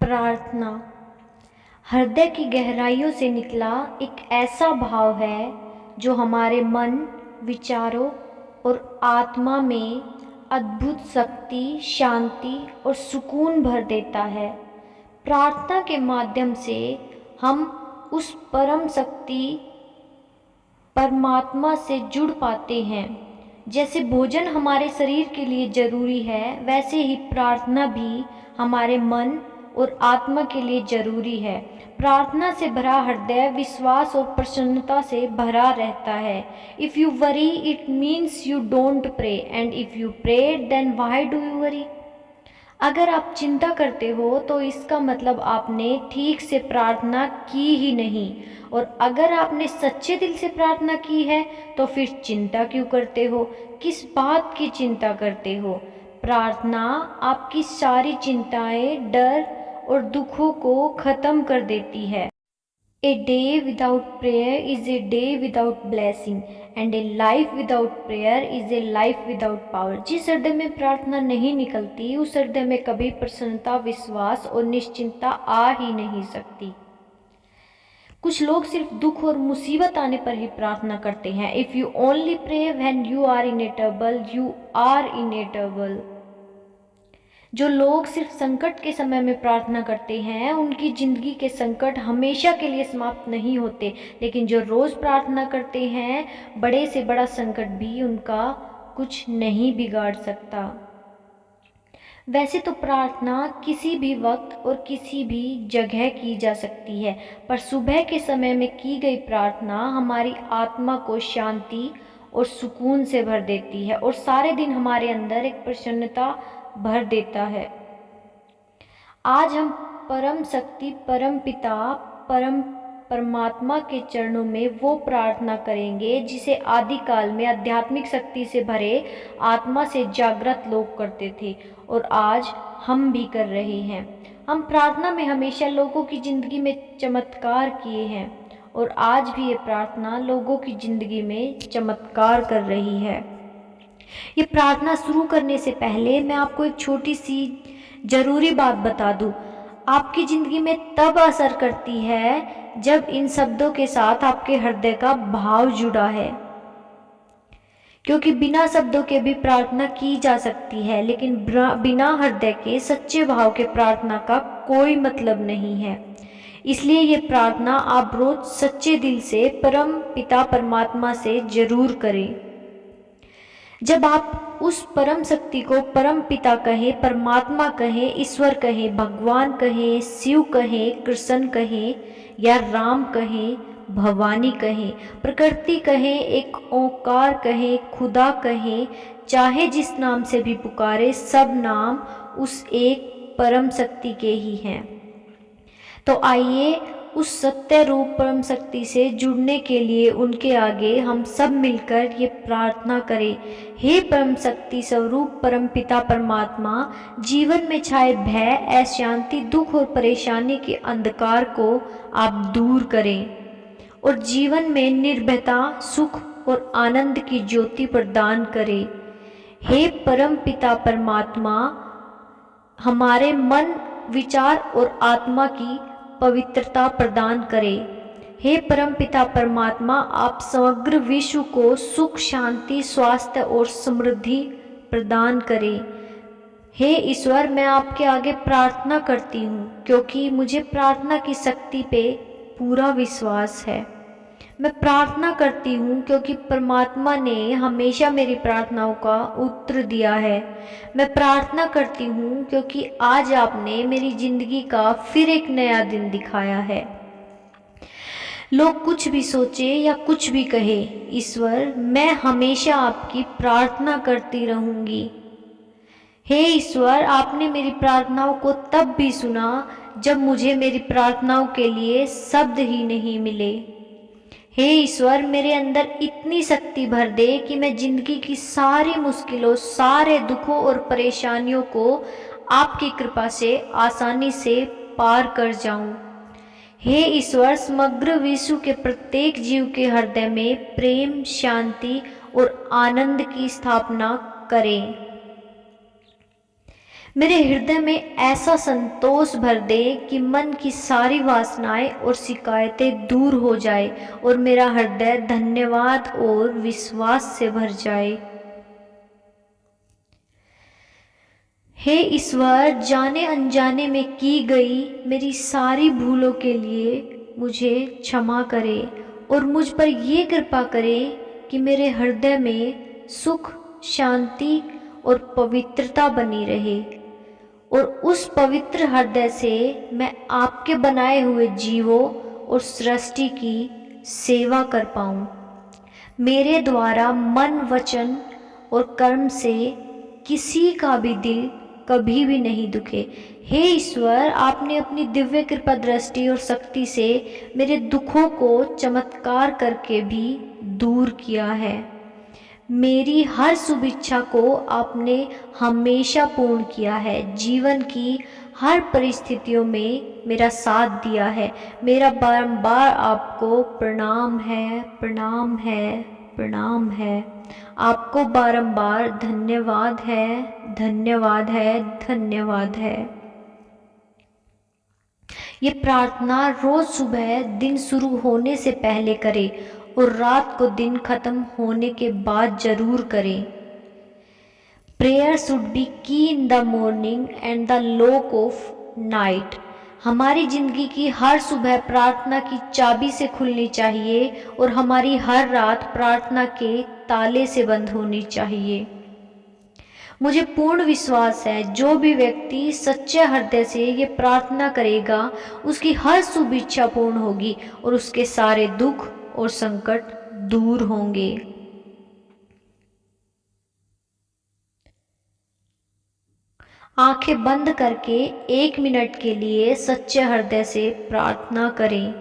प्रार्थना हृदय की गहराइयों से निकला एक ऐसा भाव है जो हमारे मन, विचारों और आत्मा में अद्भुत शक्ति, शांति और सुकून भर देता है। प्रार्थना के माध्यम से हम उस परम शक्ति परमात्मा से जुड़ पाते हैं। जैसे भोजन हमारे शरीर के लिए जरूरी है, वैसे ही प्रार्थना भी हमारे मन और आत्मा के लिए जरूरी है। प्रार्थना से भरा हृदय विश्वास और प्रसन्नता से भरा रहता है। If you worry it means you don't pray, and if you pray then why do you worry. अगर आप चिंता करते हो तो इसका मतलब आपने ठीक से प्रार्थना की ही नहीं, और अगर आपने सच्चे दिल से प्रार्थना की है तो फिर चिंता क्यों करते हो? किस बात की चिंता करते हो? प्रार्थना आपकी सारी चिंताएं, डर और दुखों को खत्म कर देती है। A day without prayer is a day without blessing, and a life without prayer is a life without power। जिस हृदय में प्रार्थना नहीं निकलती, उस हृदय में कभी प्रसन्नता, विश्वास और निश्चिंतता आ ही नहीं सकती। कुछ लोग सिर्फ दुख और मुसीबत आने पर ही प्रार्थना करते हैं। If you only pray when you are in a trouble, you are in a trouble। जो लोग सिर्फ संकट के समय में प्रार्थना करते हैं, उनकी जिंदगी के संकट हमेशा के लिए समाप्त नहीं होते। लेकिन जो रोज़ प्रार्थना करते हैं, बड़े से बड़ा संकट भी उनका कुछ नहीं बिगाड़ सकता। वैसे तो प्रार्थना किसी भी वक्त और किसी भी जगह की जा सकती है, पर सुबह के समय में की गई प्रार्थना हमारी आत्मा को शांति और सुकून से भर देती है, और सारे दिन हमारे अंदर एक प्रसन्नता भर देता है। आज हम परम शक्ति, परम पिता, परम परमात्मा के चरणों में वो प्रार्थना करेंगे जिसे आदिकाल में आध्यात्मिक शक्ति से भरे आत्मा से जागृत लोग करते थे, और आज हम भी कर रहे हैं। हम प्रार्थना में हमेशा लोगों की ज़िंदगी में चमत्कार किए हैं, और आज भी ये प्रार्थना लोगों की ज़िंदगी में चमत्कार कर रही है। ये प्रार्थना शुरू करने से पहले मैं आपको एक छोटी सी ज़रूरी बात बता दूं। आपकी ज़िंदगी में तब असर करती है जब इन शब्दों के साथ आपके हृदय का भाव जुड़ा है, क्योंकि बिना शब्दों के भी प्रार्थना की जा सकती है, लेकिन बिना हृदय के सच्चे भाव के प्रार्थना का कोई मतलब नहीं है। इसलिए ये प्रार्थना आप रोज सच्चे दिल से परम पिता परमात्मा से जरूर करें। जब आप उस परम शक्ति को परम पिता कहें, परमात्मा कहें, ईश्वर कहें, भगवान कहें, शिव कहें, कृष्ण कहें या राम कहें, भवानी कहें, प्रकृति कहें, एक ओंकार कहें, खुदा कहें, चाहे जिस नाम से भी पुकारे, सब नाम उस एक परम शक्ति के ही हैं। तो आइए उस सत्य रूप परम शक्ति से जुड़ने के लिए उनके आगे हम सब मिलकर ये प्रार्थना करें। हे परम शक्ति स्वरूप परम पिता परमात्मा, जीवन में छाए भय, अशांति, दुख और परेशानी के अंधकार को आप दूर करें और जीवन में निर्भयता, सुख और आनंद की ज्योति प्रदान करें। हे परम पिता परमात्मा, हमारे मन, विचार और आत्मा की पवित्रता प्रदान करें। हे परम पिता परमात्मा, आप समग्र विश्व को सुख, शांति, स्वास्थ्य और समृद्धि प्रदान करें। हे ईश्वर, मैं आपके आगे प्रार्थना करती हूँ क्योंकि मुझे प्रार्थना की शक्ति पे पूरा विश्वास है। मैं प्रार्थना करती हूँ क्योंकि परमात्मा ने हमेशा मेरी प्रार्थनाओं का उत्तर दिया है। मैं प्रार्थना करती हूँ क्योंकि आज आपने मेरी ज़िंदगी का फिर एक नया दिन दिखाया है। लोग कुछ भी सोचे या कुछ भी कहे, ईश्वर मैं हमेशा आपकी प्रार्थना करती रहूँगी। हे ईश्वर, आपने मेरी प्रार्थनाओं को तब भी सुना जब मुझे मेरी प्रार्थनाओं के लिए शब्द ही नहीं मिले। हे ईश्वर, मेरे अंदर इतनी शक्ति भर दे कि मैं जिंदगी की सारी मुश्किलों, सारे दुखों और परेशानियों को आपकी कृपा से आसानी से पार कर जाऊं। हे ईश्वर, समग्र विश्व के प्रत्येक जीव के हृदय में प्रेम, शांति और आनंद की स्थापना करें। मेरे हृदय में ऐसा संतोष भर दे कि मन की सारी वासनाएं और शिकायतें दूर हो जाए और मेरा हृदय धन्यवाद और विश्वास से भर जाए। हे ईश्वर, जाने अनजाने में की गई मेरी सारी भूलों के लिए मुझे क्षमा करे और मुझ पर ये कृपा करे कि मेरे हृदय में सुख, शांति और पवित्रता बनी रहे और उस पवित्र हृदय से मैं आपके बनाए हुए जीवों और सृष्टि की सेवा कर पाऊँ। मेरे द्वारा मन, वचन और कर्म से किसी का भी दिल कभी भी नहीं दुखे। हे ईश्वर, आपने अपनी दिव्य कृपा दृष्टि और शक्ति से मेरे दुखों को चमत्कार करके भी दूर किया है। मेरी हर शुभ इच्छा को आपने हमेशा पूर्ण किया है। जीवन की हर परिस्थितियों में मेरा साथ दिया है। मेरा बारंबार आपको प्रणाम है, प्रणाम है, प्रणाम है। आपको बारंबार धन्यवाद है, धन्यवाद है, धन्यवाद है। ये प्रार्थना रोज सुबह दिन शुरू होने से पहले करें और रात को दिन खत्म होने के बाद जरूर करें। प्रेयर शुड बी की in the morning and the lock of night. हमारी जिंदगी की हर सुबह प्रार्थना की चाबी से खुलनी चाहिए और हमारी हर रात प्रार्थना के ताले से बंद होनी चाहिए। मुझे पूर्ण विश्वास है जो भी व्यक्ति सच्चे हृदय से ये प्रार्थना करेगा उसकी हर शुभ इच्छा पूर्ण होगी और उसके सारे दुख और संकट दूर होंगे। आंखें बंद करके 1 मिनट के लिए सच्चे हृदय से प्रार्थना करें।